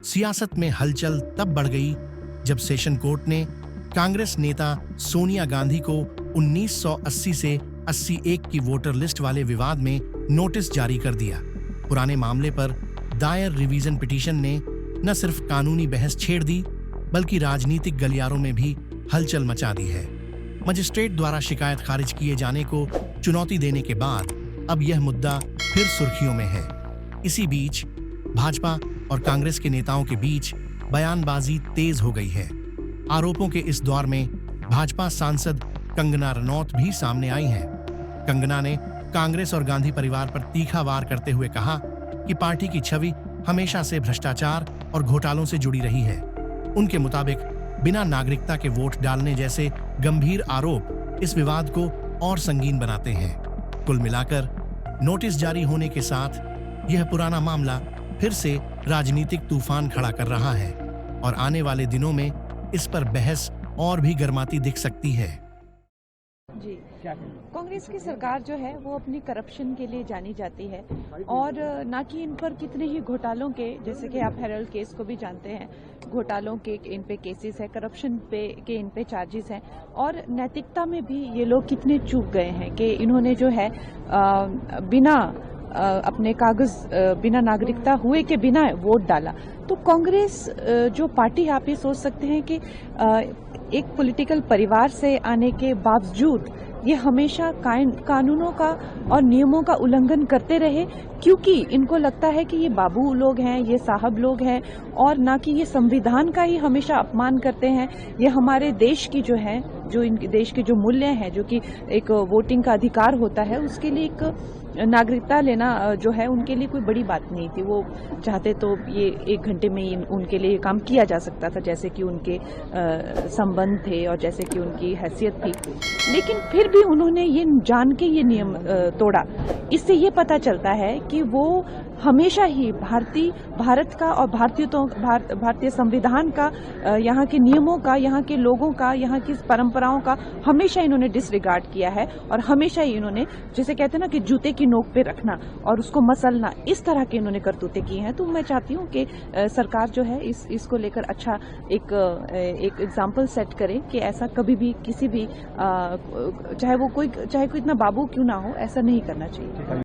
सियासत में हलचल तब बढ़ गई जब सेशन कोर्ट ने कांग्रेस नेता सोनिया गांधी को 1980 से 81 की वोटर लिस्ट वाले विवाद में नोटिस जारी कर दिया। पुराने मामले पर दायर रिवीजन पिटीशन ने न सिर्फ कानूनी बहस छेड़ दी बल्कि राजनीतिक गलियारों में भी हलचल मचा दी है। मजिस्ट्रेट द्वारा शिकायत खारिज किए जाने को चुनौती देने के बाद अब यह मुद्दा फिर सुर्खियों में है। इसी बीच भाजपा और कांग्रेस के नेताओं के बीच बयानबाजी तेज हो गई है। आरोपों के इस दौर में भाजपा सांसद कंगना रनौत भी सामने आई हैं। कंगना ने कांग्रेस और गांधी परिवार पर तीखा वार करते हुए कहा कि पार्टी की छवि हमेशा से भ्रष्टाचार और घोटालों से जुड़ी रही है। उनके मुताबिक बिना नागरिकता के वोट डालने जैसे गंभीर आरोप इस विवाद को और संगीन बनाते हैं। कुल मिलाकर नोटिस जारी होने के साथ यह पुराना मामला फिर से राजनीतिक तूफान खड़ा कर रहा है और आने वाले दिनों में इस पर बहस और भी गर्माती दिख सकती है। जी, कांग्रेस की सरकार जो है वो अपनी करप्शन के लिए जानी जाती है और ना कि इन पर कितने ही घोटालों के, जैसे कि आप हेरल्ड केस को भी जानते हैं, घोटालों के इन पे केसेस है, करप्शन पे के इन पे चार्जेस हैं और नैतिकता में भी ये लोग कितने चूक गए हैं कि इन्होंने जो है बिना अपने कागज, बिना नागरिकता हुए के बिना वोट डाला। तो कांग्रेस जो पार्टी, आप ये सोच सकते हैं कि एक पॉलिटिकल परिवार से आने के बावजूद ये हमेशा कानूनों का और नियमों का उल्लंघन करते रहे, क्योंकि इनको लगता है कि ये बाबू लोग हैं, ये साहब लोग हैं और ना कि ये संविधान का ही हमेशा अपमान करते हैं। ये हमारे देश की जो है, जो इन देश के जो मूल्य हैं, जो कि एक वोटिंग का अधिकार होता है, उसके लिए एक नागरिकता लेना जो है उनके लिए कोई बड़ी बात नहीं थी। वो चाहते तो ये 1 घंटे में ही उनके लिए काम किया जा सकता था, जैसे कि उनके संबंध थे और जैसे कि उनकी हैसियत थी। लेकिन फिर भी उन्होंने ये जान के ये नियम तोड़ा। इससे ये पता चलता है कि वो हमेशा ही भारत का और भारतीय संविधान का, यहाँ के नियमों का, यहाँ के लोगों का, यहाँ की परंपराओं का हमेशा इन्होंने डिसरिगार्ड किया है और हमेशा ही इन्होंने, जैसे कहते हैं ना कि जूते की नोक पे रखना और उसको मसलना, इस तरह के इन्होंने करतूते की हैं। तो मैं चाहती हूँ कि सरकार जो है इसको लेकर अच्छा एक एग्जाम्पल सेट करे कि ऐसा कभी भी किसी भी चाहे कोई इतना बाबू क्यों ना हो, ऐसा नहीं करना चाहिए।